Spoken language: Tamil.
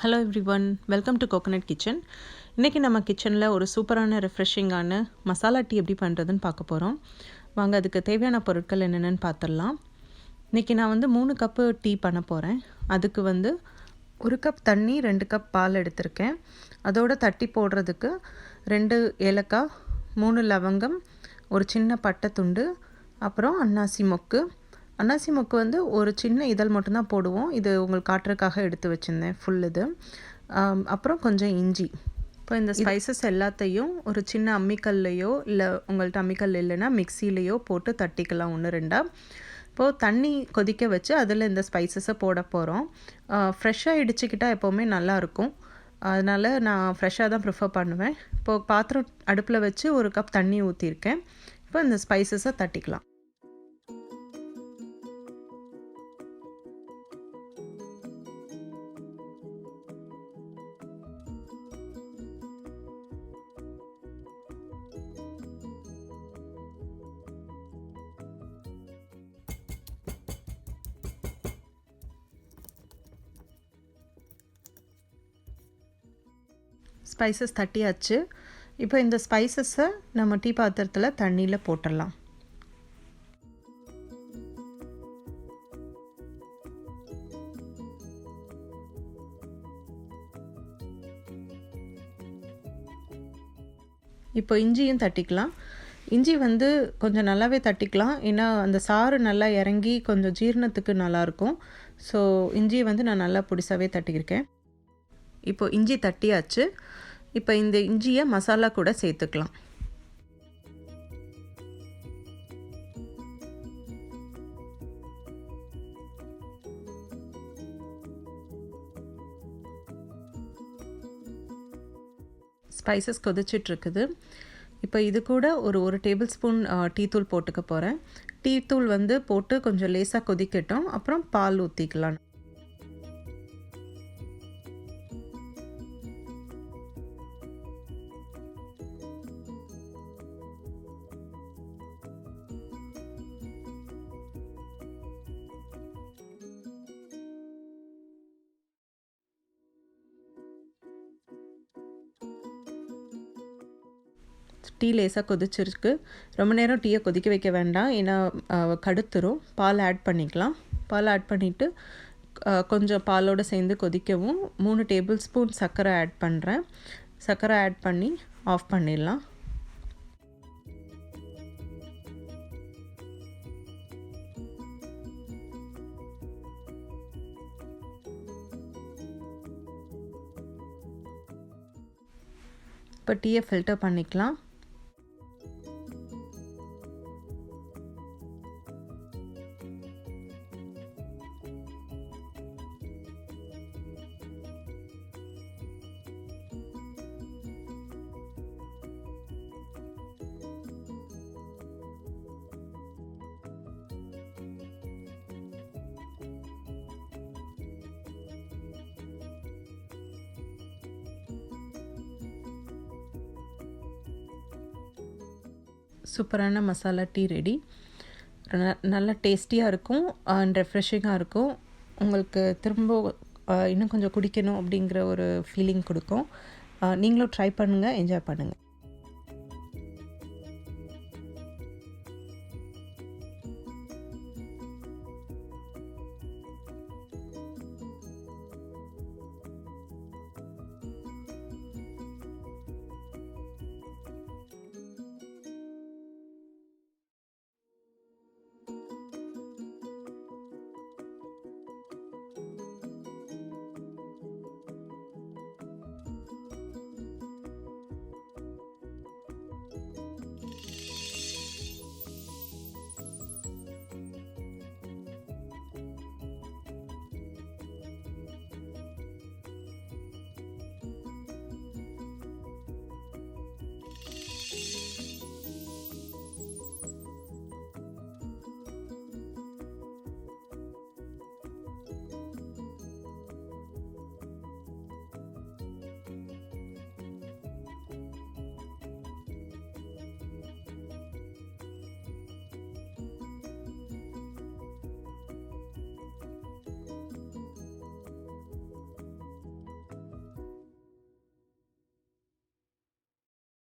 Hello everyone, welcome to coconut kitchen. இன்றைக்கி நம்ம கிச்சனில் ஒரு சூப்பரான ரெஃப்ரெஷிங்கான மசாலா டீ எப்படி பண்ணுறதுன்னு பார்க்க போகிறோம். வாங்க அதுக்கு தேவையான பொருட்கள் என்னென்னு பார்த்துடலாம். இன்றைக்கி நான் 3 கப்பு டீ பண்ண போகிறேன். அதுக்கு 1 கப் தண்ணி, 2 கப் பால் எடுத்திருக்கேன். அதோடு தட்டி போடுறதுக்கு 2 ஏலக்காய், 3 லவங்கம், ஒரு சின்ன பட்டை துண்டு, அப்புறம் அன்னாசி மொக்கு. அன்னாசி மொக்கு ஒரு சின்ன இதழ் மட்டும்தான் போடுவோம். இது உங்களுக்கு காட்டுறதுக்காக எடுத்து வச்சுருந்தேன் ஃபுல் இது. அப்புறம் கொஞ்சம் இஞ்சி. இப்போ இந்த ஸ்பைசஸ் எல்லாத்தையும் ஒரு சின்ன அம்மிக்கல்லையோ இல்லை உங்கள்கிட்ட அம்மிக்கல் இல்லைன்னா மிக்சிலேயோ போட்டு தட்டிக்கலாம் 1-2. இப்போது தண்ணி கொதிக்க வச்சு அதில் இந்த ஸ்பைசஸை போட போகிறோம். ஃப்ரெஷ்ஷாக இடிச்சுக்கிட்டால் எப்போவுமே நல்லாயிருக்கும். அதனால் நான் ஃப்ரெஷ்ஷாக தான் ப்ரிஃபர் பண்ணுவேன். இப்போது பாத்திரம் அடுப்பில் வச்சு 1 கப் தண்ணி ஊற்றிருக்கேன். இப்போ இந்த ஸ்பைசஸை தட்டிக்கலாம். ஸ்பைசஸ் தட்டியாச்சு. இப்போ இந்த ஸ்பைசஸை நம்ம டீ பாத்திரத்தில் தண்ணியில் போட்டுடலாம். இப்போ இஞ்சியும் தட்டிக்கலாம். இஞ்சி கொஞ்சம் நல்லாவே தட்டிக்கலாம். ஏன்னா அந்த சாறு நல்லா இறங்கி கொஞ்சம் ஜீரணத்துக்கு நல்லாயிருக்கும். ஸோ இஞ்சி நான் நல்லா பொடிசாகவே தட்டியிருக்கேன். இப்போ இஞ்சி தட்டியாச்சு. இப்போ இந்த இஞ்சியை மசாலா கூட சேர்த்துக்கலாம். ஸ்பைசஸ் கொதிச்சிட்ருக்குது. இப்போ இது கூட ஒரு டேபிள் ஸ்பூன் டீத்தூள் போட்டுக்க போகிறேன். டீத்தூள் போட்டு கொஞ்சம் லேசாக கொதிக்கட்டும். அப்புறம் பால் ஊற்றிக்கலாம். டீ லேசாக கொதிச்சிருக்கு. ரொம்ப நேரம் டீயை கொதிக்க வைக்க வேண்டாம், ஏன்னா கடுத்துரும். பால் ஆட் பண்ணிக்கலாம். பால் ஆட் பண்ணிவிட்டு கொஞ்சம் பாலோடு சேர்ந்து கொதிக்கவும் 3 டேபிள் ஸ்பூன் சர்க்கரை ஆட் பண்ணுறேன். சர்க்கரை ஆட் பண்ணி ஆஃப் பண்ணிடலாம். இப்போ டீயை ஃபில்டர் பண்ணிக்கலாம். சூப்பரான மசாலா டீ ரெடி. நல்ல டேஸ்டியாக இருக்கும் அண்ட் ரெஃப்ரெஷிங்காக இருக்கும். உங்களுக்கு திரும்ப இன்னும் கொஞ்சம் குடிக்கணும் அப்படிங்கிற ஒரு ஃபீலிங் கொடுக்கும். நீங்களும் ட்ரை பண்ணுங்கள், என்ஜாய் பண்ணுங்கள்.